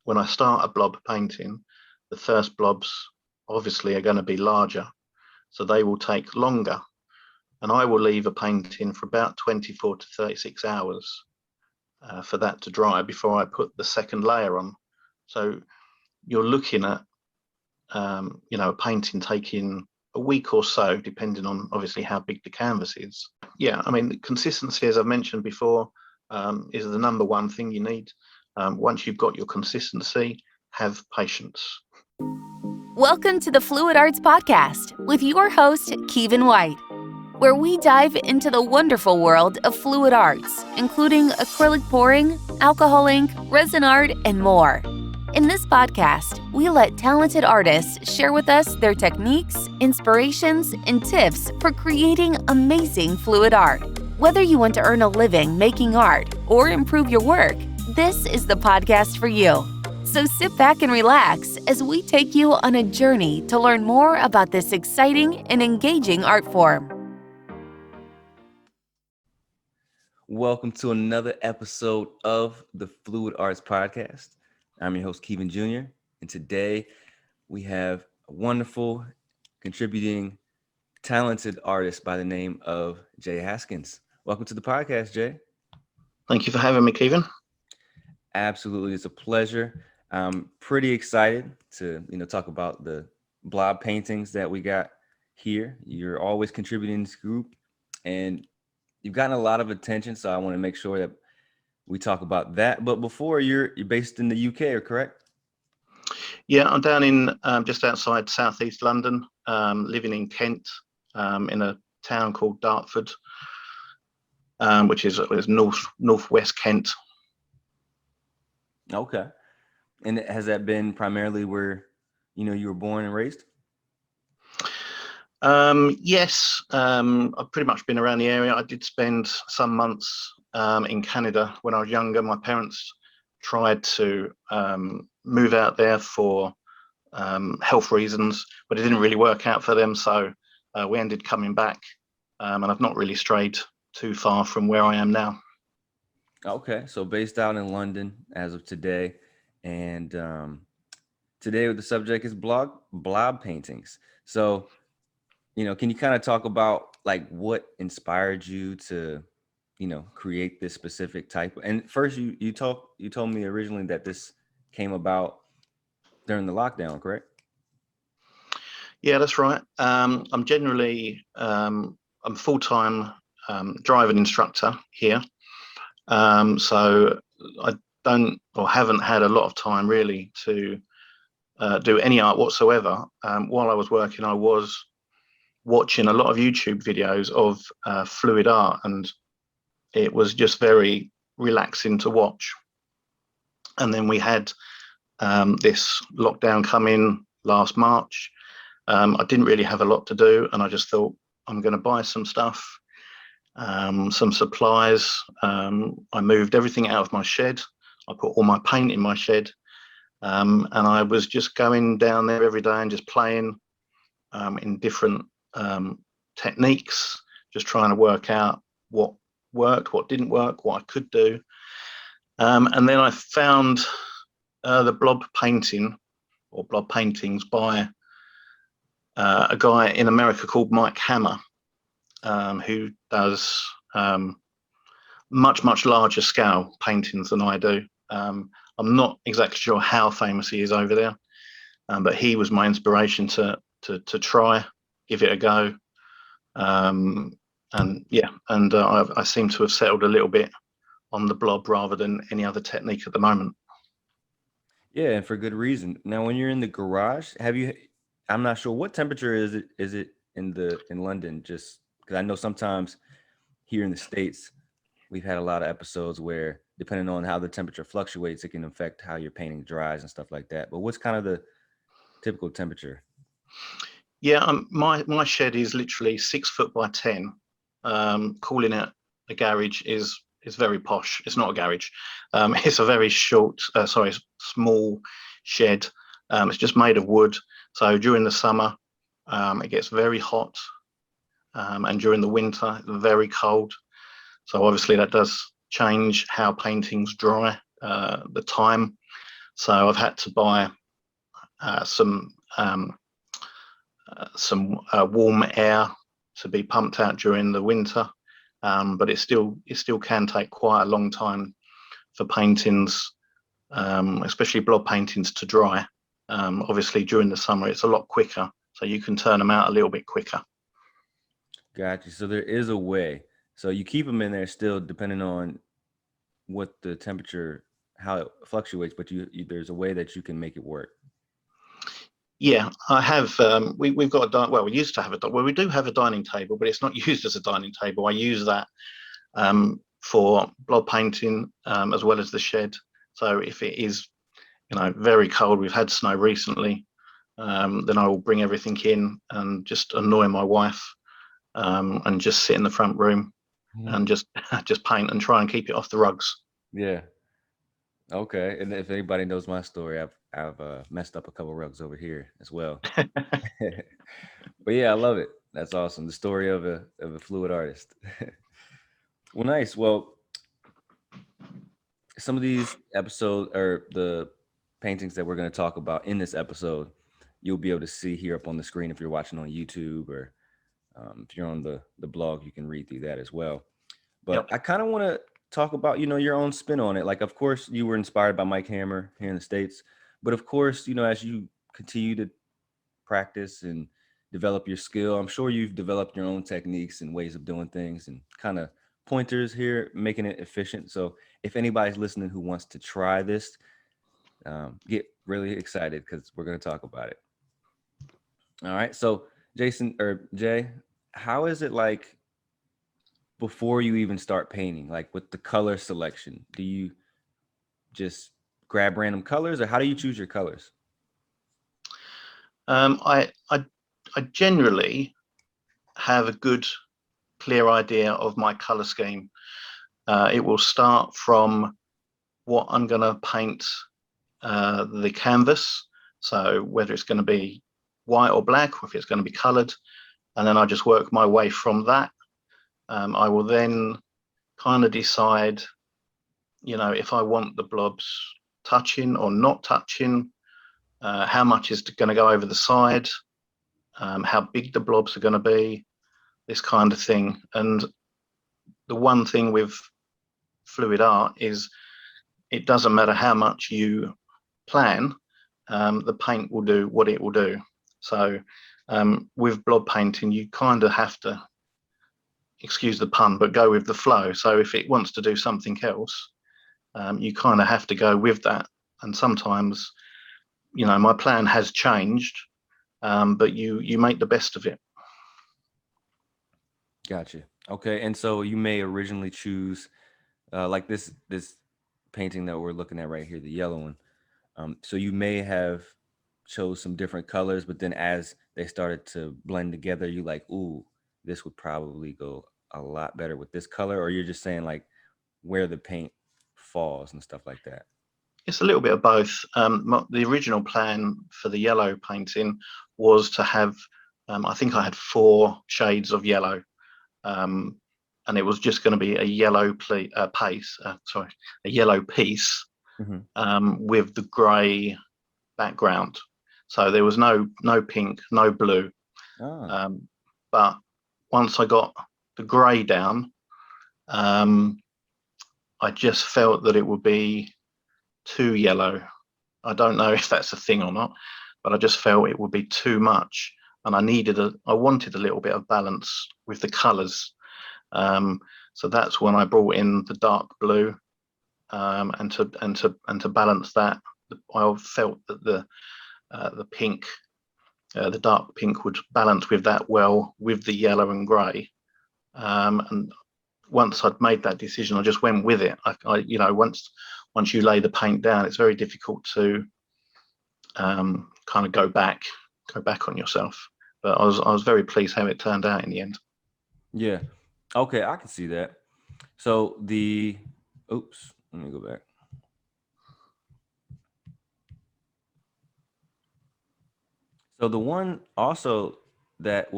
when I start a blob painting, the first blobs obviously are going to be larger, so they will take longer. And I will leave a painting for about 24 to 36 hours for that to dry before I put the second layer on. So you're looking at, a painting taking a week or so, depending on obviously how big the canvas is. Yeah, I mean, consistency, as I've mentioned before, is the number one thing you need. Once you've got your consistency, have patience. Welcome to the Fluid Arts Podcast with your host, Kevin White, where we dive into the wonderful world of fluid arts, including acrylic pouring, alcohol ink, resin art, and more. In this podcast, we let talented artists share with us their techniques, inspirations, and tips for creating amazing fluid art. Whether you want to earn a living making art or improve your work, this is the podcast for you. So sit back and relax as we take you on a journey to learn more about this exciting and engaging art form. Welcome to another episode of the Fluid Arts Podcast. I'm your host, Kevin Jr., and today we have a wonderful, contributing, talented artist by the name of Jay Haskins. Welcome to the podcast, Jay. Thank you for having me, Kevin. Absolutely, it's a pleasure. I'm pretty excited to talk about the Blob paintings that we got here. You're always contributing to this group, and you've gotten a lot of attention, so I want to make sure that we talk about that. But before, you're based in the UK, correct? Yeah, I'm down in just outside southeast London, living in Kent, in a town called Dartford, which is northwest Kent. Okay. And has that been primarily where you were born and raised? Yes, I've pretty much been around the area. I did spend some months in Canada when I was younger. My parents tried to move out there for health reasons, but it didn't really work out for them. So we ended coming back, and I've not really strayed too far from where I am now. Okay, so based out in London as of today, and today the subject is blob paintings. So, can you kind of talk about like what inspired you to create this specific type? And first, you told me originally that this came about during the lockdown, correct? Yeah, that's right. I'm generally I'm full-time driving instructor here, so I don't or haven't had a lot of time really to do any art whatsoever. While I was working, I was watching a lot of YouTube videos of fluid art, and it was just very relaxing to watch. And then we had this lockdown come in last March. I didn't really have a lot to do, and I just thought I'm going to buy some stuff, some supplies. I moved everything out of my shed. I put all my paint in my shed, and I was just going down there every day and just playing in different techniques, just trying to work out what worked, what didn't work, what I could do. And then I found the blob painting or blob paintings by a guy in America called Mike Hammer, who does much larger scale paintings than I do. I'm not exactly sure how famous he is over there, but he was my inspiration to try, give it a go. I seem to have settled a little bit on the blob rather than any other technique at the moment. Yeah, and for good reason. Now, when you're in the garage, I'm not sure what temperature is it in London, just because I know sometimes here in the States, we've had a lot of episodes where depending on how the temperature fluctuates, it can affect how your painting dries and stuff like that. But what's kind of the typical temperature? Yeah, my shed is literally 6 foot by 10. Calling it a garage is very posh. It's not a garage. It's a very small shed. It's just made of wood. So during the summer, it gets very hot, and during the winter, it's very cold. So obviously that does change how paintings dry, the time. So I've had to buy some warm air to be pumped out during the winter, but it still can take quite a long time for paintings, especially blob paintings, to dry. Obviously during the summer it's a lot quicker, so you can turn them out a little bit quicker. Gotcha. So there is a way. So you keep them in there still, depending on what the temperature, how it fluctuates, but there's a way that you can make it work. Yeah, I have. We've got we used to have we do have a dining table, but it's not used as a dining table. I use that for blob painting as well as the shed. So if it is, very cold, we've had snow recently, then I will bring everything in and just annoy my wife and just sit in the front room and just paint and try and keep it off the rugs. Yeah. Okay. And if anybody knows my story, I've messed up a couple rugs over here as well. But yeah, I love it. That's awesome. The story of a fluid artist. Well, nice. Well, some of these episodes, or the paintings that we're going to talk about in this episode, you'll be able to see here up on the screen if you're watching on YouTube, or if you're on the blog, you can read through that as well. But Yep. I kind of want to talk about, your own spin on it. Like, of course, you were inspired by Mike Hammer here in the States, but of course, as you continue to practice and develop your skill, I'm sure you've developed your own techniques and ways of doing things and kind of pointers here, making it efficient. So if anybody's listening who wants to try this, get really excited because we're going to talk about it. All right. So Jason, or Jay, how is it like before you even start painting, like with the color selection? Do you just grab random colors, or how do you choose your colors? I generally have a good, clear idea of my color scheme. It will start from what I'm going to paint the canvas. So whether it's going to be white or black, or if it's going to be colored, and then I just work my way from that. I will then kind of decide, if I want the blobs touching or not touching, how much is going to go over the side, how big the blobs are going to be, this kind of thing. And the one thing with fluid art is it doesn't matter how much you plan, the paint will do what it will do. So with blob painting, you kind of have to, excuse the pun, but go with the flow. So if it wants to do something else, you kind of have to go with that. And sometimes, my plan has changed, but you make the best of it. Gotcha. Okay. And so you may originally choose like this painting that we're looking at right here, the yellow one. So you may have chose some different colors, but then as they started to blend together, you like, ooh, this would probably go a lot better with this color. Or you're just saying like where the paint falls and stuff like that? It's a little bit of both. The original plan for the yellow painting was to have, I think I had 4 shades of yellow, and it was just going to be a yellow a yellow piece with the grey background. So there was no pink, no blue. But once I got the grey down, I just felt that it would be too yellow. I don't know if that's a thing or not, but I just felt it would be too much, and I wanted a little bit of balance with the colours. So that's when I brought in the dark blue, and to balance that, I felt that the pink, the dark pink, would balance with that well with the yellow and grey. And once I'd made that decision, I just went with it. Once you lay the paint down, it's very difficult to kind of go back on yourself. But I was very pleased how it turned out in the end. Yeah. Okay, I can see that. So oops, let me go back. So the one also that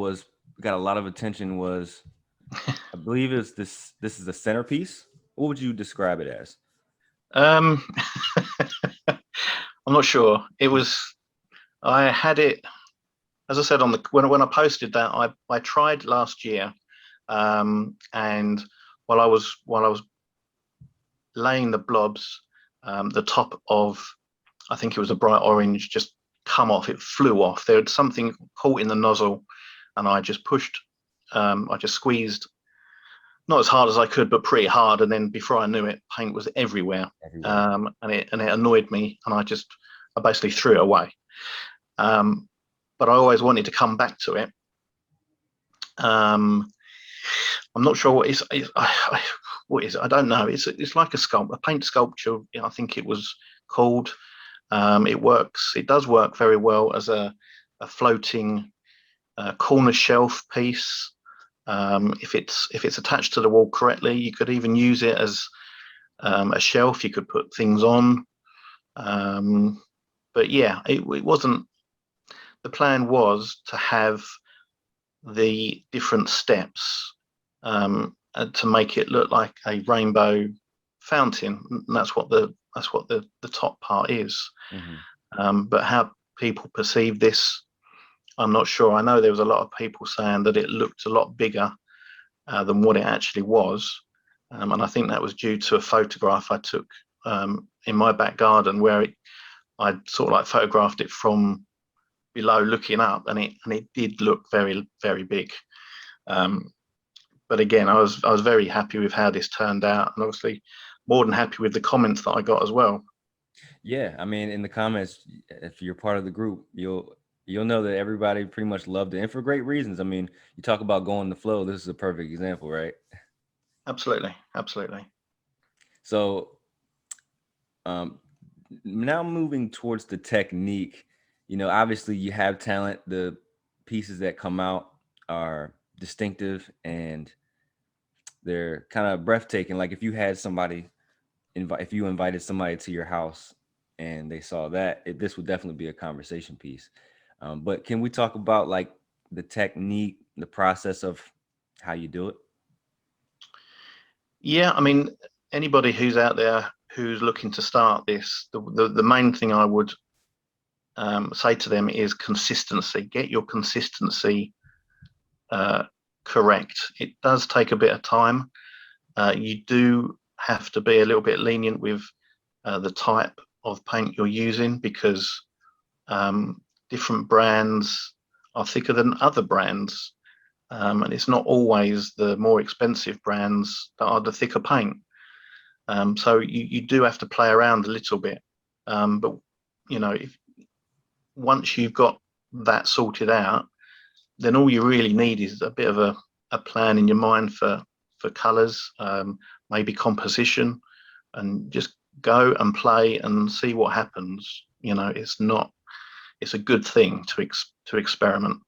got a lot of attention was, I believe it's this is a centerpiece. What would you describe it as? I'm not sure. I had it, as I said when I posted that, I tried last year, and while I was laying the blobs, the top of, I think it was a bright orange, just come off. It flew off. There was something caught in the nozzle, and I just pushed. I just squeezed, not as hard as I could, but pretty hard. And then before I knew it, paint was everywhere, and it annoyed me. And I basically threw it away. But I always wanted to come back to it. I'm not sure what is. What is it? I don't know. It's like a paint sculpture. I think it was called. It works. It does work very well as a floating corner shelf piece. If it's attached to the wall correctly, you could even use it as a shelf. You could put things on. But yeah, it wasn't. The plan was to have the different steps to make it look like a rainbow fountain. And that's what the top part is. But how people perceive this, I'm not sure. I know there was a lot of people saying that it looked a lot bigger than what it actually was. And I think that was due to a photograph I took in my back garden where I sort of like photographed it from below looking up, and it did look very, very big. But again, I was very happy with how this turned out, and obviously more than happy with the comments that I got as well. Yeah, I mean, in the comments, if you're part of the group, you'll know that everybody pretty much loved it, and for great reasons. I mean, you talk about going the flow. This is a perfect example, right? Absolutely. So, now moving towards the technique, obviously you have talent. The pieces that come out are distinctive and they're kind of breathtaking. Like if you had somebody if you invited somebody to your house and they saw that, this would definitely be a conversation piece. But can we talk about like the technique, the process of how you do it? Yeah, I mean, anybody who's out there who's looking to start this, the main thing I would say to them is consistency. Get your consistency correct. It does take a bit of time. You do have to be a little bit lenient with the type of paint you're using, because different brands are thicker than other brands, and it's not always the more expensive brands that are the thicker paint. So you do have to play around a little bit, but once you've got that sorted out, then all you really need is a bit of a plan in your mind for colors, maybe composition, and just go and play and see what happens. It's a good thing to experiment.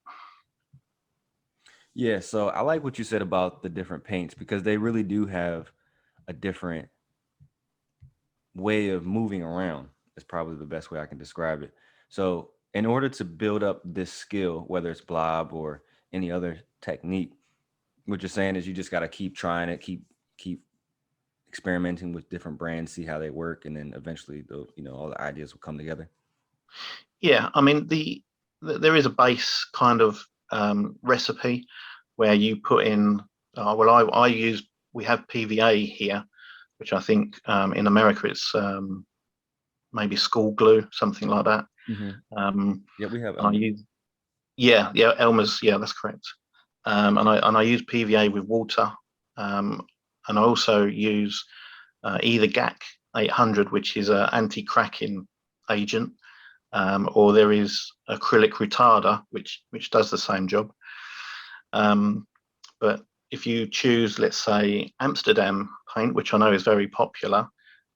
Yeah, so I like what you said about the different paints, because they really do have a different way of moving around. Is probably the best way I can describe it. So in order to build up this skill, whether it's blob or any other technique, what you're saying is you just got to keep trying it, keep experimenting with different brands, see how they work, and then eventually all the ideas will come together. Yeah, I mean there is a base kind of recipe where you put in. We have PVA here, which I think in America it's maybe school glue, something like that. Yeah, we have. Elmer's. Yeah, that's correct. And I use PVA with water, and I also use either GAC 800, which is an anti-cracking agent, or there is acrylic retarder, which does the same job. But if you choose, let's say, Amsterdam paint, which I know is very popular,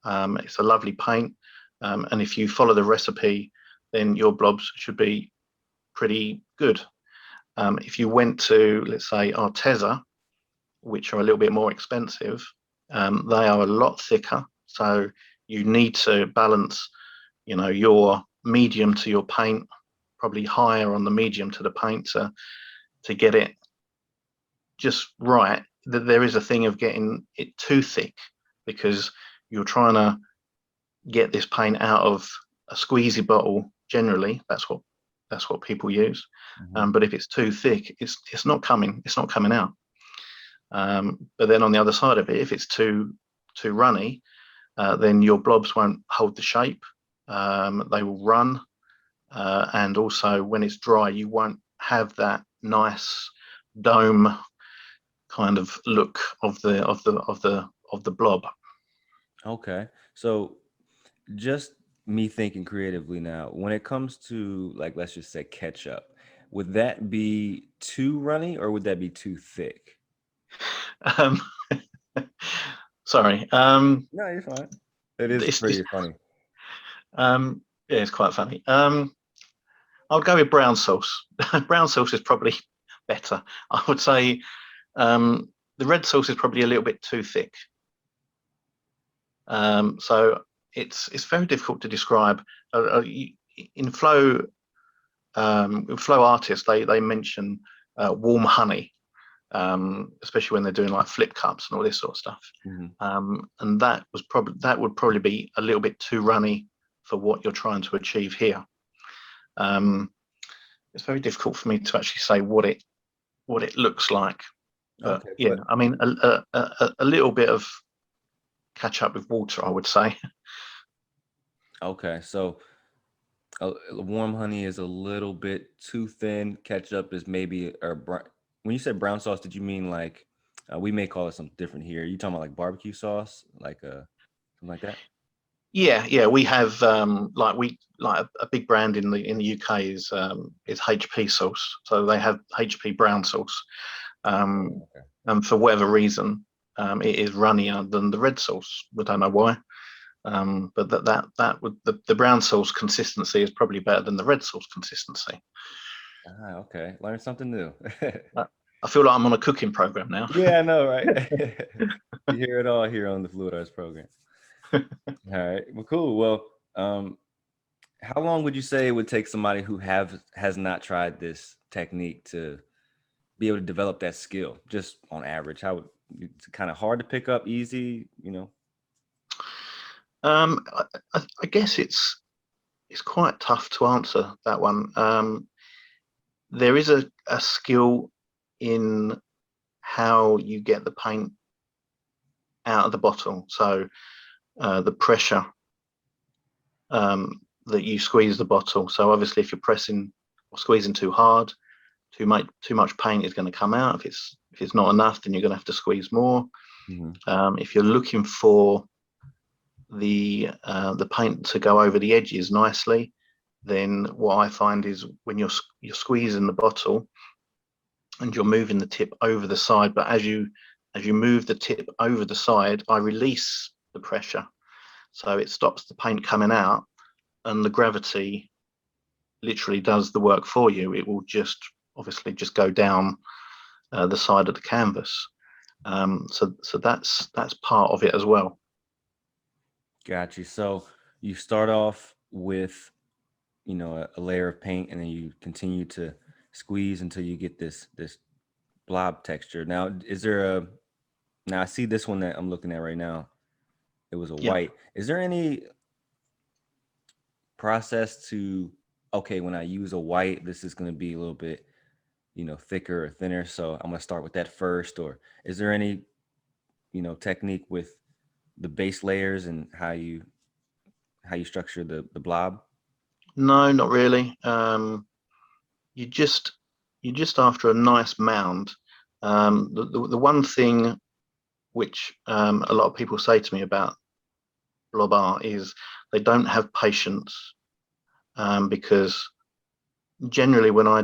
it's a lovely paint, and if you follow the recipe, then your blobs should be pretty good. If you went to, let's say, Arteza, which are a little bit more expensive, they are a lot thicker. So you need to balance, your medium to your paint, probably higher on the medium to the paint to get it just right. There is a thing of getting it too thick, because you're trying to get this paint out of squeezy bottle. Generally, that's what people use. But if it's too thick, it's not coming out. But then on the other side of it, if it's too runny, then your blobs won't hold the shape. They will run, and also when it's dry, you won't have that nice dome kind of look of the blob. Okay, so just me thinking creatively now, when it comes to, like, let's just say ketchup, would that be too runny or would that be too thick? Um, sorry. No, you're fine. It is It's, pretty funny. yeah, it's quite funny. I'll go with brown sauce. Brown sauce is probably better. I would say the red sauce is probably a little bit too thick. So it's very difficult to describe. In flow artists, they mention warm honey, especially when they're doing like flip cups and all this sort of stuff. And that would probably be a little bit too runny for what you're trying to achieve here. It's very difficult for me to actually say what it looks like. But Okay, yeah, I mean a little bit of ketchup with water, I would say. okay, so warm honey is a little bit too thin. Ketchup is maybe, when you said brown sauce, did you mean like, we may call it something different here? You talking about like barbecue sauce, like something like that? Yeah, we have a big brand in the UK is HP sauce. So they have HP brown sauce, Okay. and for whatever reason, it is runnier than the red sauce. We don't know why, but that would the brown sauce consistency is probably better than the red sauce consistency. Okay, learn something new. I feel like I'm on a cooking program now. Yeah, I know, right? You hear it all here on the Fluid Arts program. All right, well, cool. Well, how long would you say it would take somebody who has not tried this technique to be able to develop that skill, just on average? How would it's kind of hard to pick up, easy, I guess it's quite tough to answer that one. There is a skill in how you get the paint out of the bottle. So the pressure that you squeeze the bottle. So obviously, if you're pressing or squeezing too hard, too much paint is going to come out. If it's not enough, then you're going to have to squeeze more. If you're looking for the paint to go over the edges nicely, then what I find is when you're squeezing the bottle and you're moving the tip over the side, but as you move the tip over the side, I release the pressure, so it stops the paint coming out, and the gravity literally does the work for you. It will just obviously just go down the side of the canvas. So that's part of it as well. Got you. So you start off with, a layer of paint, and then you continue to squeeze until you get this blob texture. Now, now I see this one that I'm looking at right now. It was a white. Is there any process to, okay, when I use a white, this is going to be a little bit, thicker or thinner, so I'm going to start with that first? Or is there any, technique with the base layers and how you structure the blob? No, not really. You're just after a nice mound. The one thing which a lot of people say to me about blob art is they don't have patience, because generally when I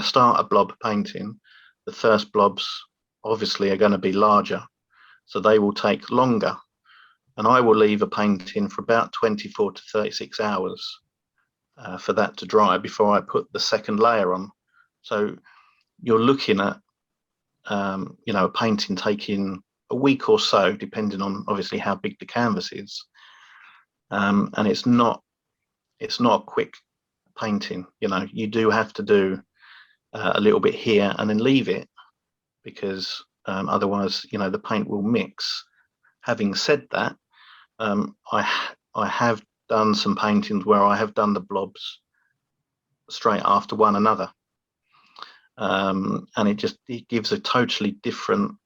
start a blob painting, the first blobs obviously are going to be larger, so they will take longer, and I will leave a painting for about 24 to 36 hours for that to dry before I put the second layer on. So you're looking at a painting taking a week or so, depending on obviously how big the canvas is, and it's not a quick painting. You do have to do a little bit here and then leave it, because otherwise the paint will mix. Having said that, I I have done some paintings where I have done the blobs straight after one another, and it gives a totally different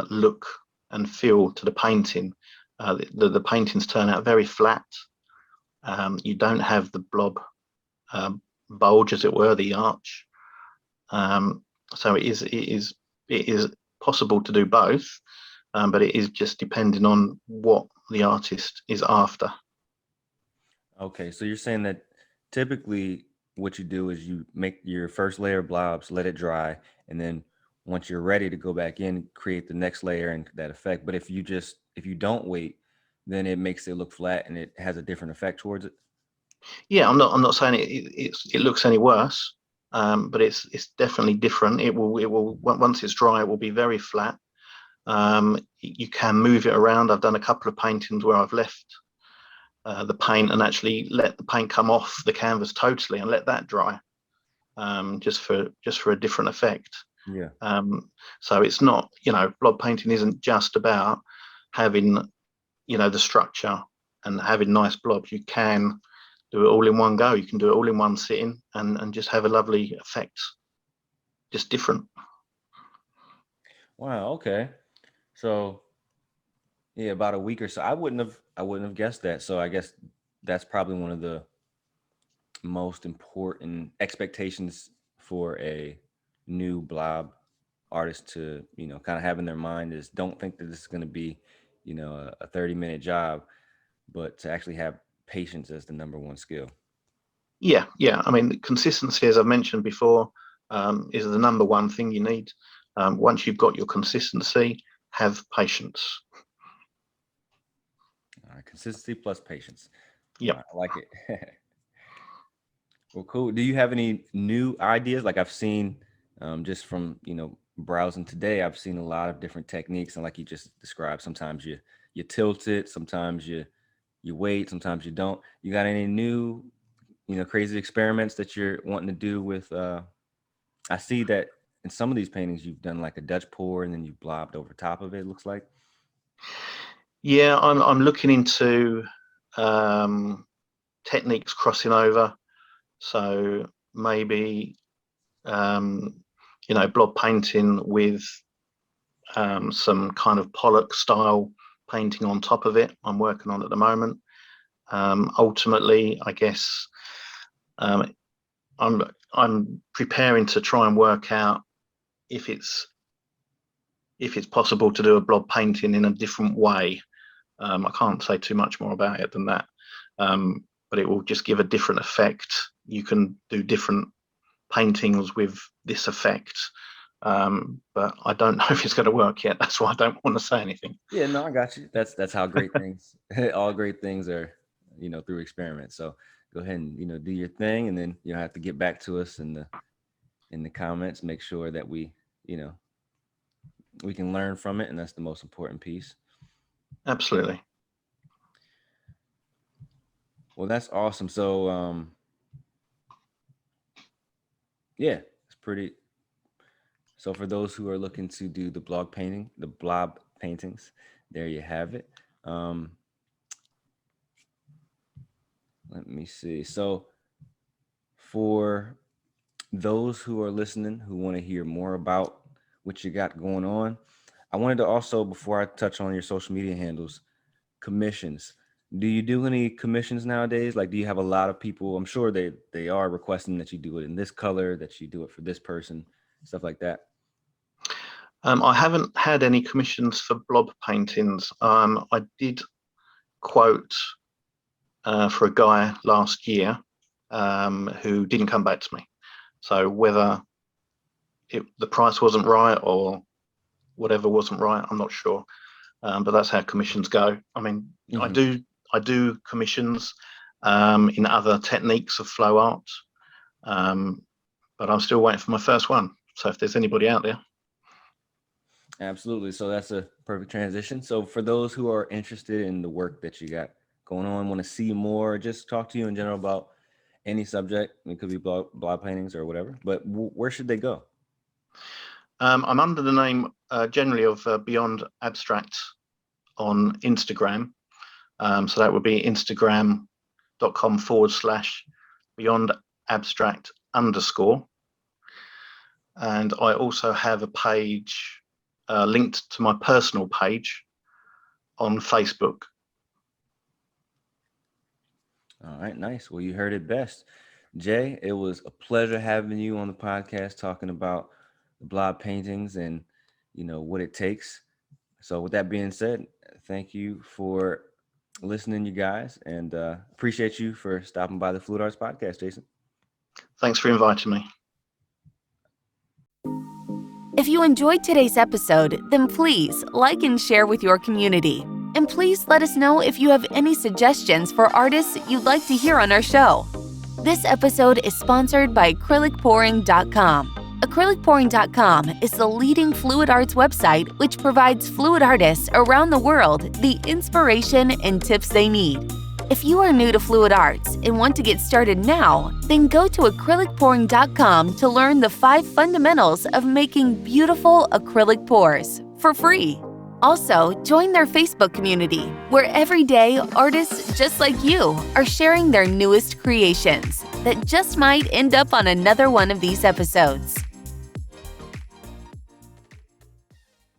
look and feel to the painting. The paintings turn out very flat. You don't have the blob bulge, as it were, the arch. So it is possible to do both, but it is just depending on what the artist is after. Okay, so you're saying that typically what you do is you make your first layer of blobs, let it dry, and then once you're ready to go back in, create the next layer and that effect. But if you don't wait, then it makes it look flat and it has a different effect towards it. Yeah, I'm not saying it looks any worse, but it's definitely different. It will once it's dry, it will be very flat. You can move it around. I've done a couple of paintings where I've left the paint and actually let the paint come off the canvas totally and let that dry, just for a different effect. Yeah. So it's not, blob painting isn't just about having, the structure and having nice blobs. You can do it all in one go. You can do it all in one sitting and just have a lovely effect, just different. Wow. Okay. So yeah, about a week or so. I wouldn't have guessed that. So I guess that's probably one of the most important expectations for a new blob artist to, kind of have in their mind is don't think that this is going to be, a 30-minute job, but to actually have patience as the number one skill. Yeah. I mean, consistency, as I've mentioned before, is the number one thing you need. Once you've got your consistency, have patience. All right, consistency plus patience. Yeah. I like it. Well, cool. Do you have any new ideas? Like I've seen, just from browsing today, I've seen a lot of different techniques, and like you just described, sometimes you tilt it, sometimes you wait, sometimes you don't. You got any new, crazy experiments that you're wanting to do with? I see that in some of these paintings you've done like a Dutch pour and then you blobbed over top of it. It looks like. Yeah, I'm looking into techniques crossing over. So maybe blob painting with some kind of Pollock style painting on top of it. I'm working on at the moment. Ultimately, I guess I'm preparing to try and work out if it's possible to do a blob painting in a different way. I can't say too much more about it than that, but it will just give a different effect. You can do different paintings with this effect, but I don't know if it's going to work yet. That's why I don't want to say anything. Yeah, no, I got you. That's how great things, all great things are, through experiments. So go ahead and do your thing, and then you'll have to get back to us in the comments. Make sure that we can learn from it, and that's the most important piece. Absolutely. Well, that's awesome. So yeah, it's pretty. So for those who are looking to do the blob paintings, there you have it. Let me see. So for those who are listening who want to hear more about what you got going on, I wanted to also, before I touch on your social media handles, commissions. Do you do any commissions nowadays? Like, do you have a lot of people? I'm sure they are requesting that you do it in this color, that you do it for this person, stuff like that. I haven't had any commissions for blob paintings. I did quote for a guy last year who didn't come back to me. So whether the price wasn't right or whatever wasn't right, I'm not sure. But that's how commissions go. I mean, Mm-hmm. I do commissions in other techniques of flow art, but I'm still waiting for my first one. So if there's anybody out there. Absolutely. So that's a perfect transition. So for those who are interested in the work that you got going on, want to see more, just talk to you in general about any subject. It could be blob paintings or whatever, but where should they go? I'm under the name generally of Beyond Abstract on Instagram. So that would be instagram.com/beyondabstract_. And I also have a page linked to my personal page on Facebook. All right, nice. Well, you heard it best. Jay, it was a pleasure having you on the podcast talking about the blob paintings and, what it takes. So with that being said, thank you for listening, you guys, and appreciate you for stopping by the Fluid Arts Podcast, Jason. Thanks for inviting me. If you enjoyed today's episode, then please like and share with your community. And please let us know if you have any suggestions for artists you'd like to hear on our show. This episode is sponsored by acrylicpouring.com. Acrylicpouring.com is the leading fluid arts website which provides fluid artists around the world the inspiration and tips they need. If you are new to fluid arts and want to get started now, then go to acrylicpouring.com to learn the 5 fundamentals of making beautiful acrylic pours for free. Also, join their Facebook community, where every day artists just like you are sharing their newest creations that just might end up on another one of these episodes.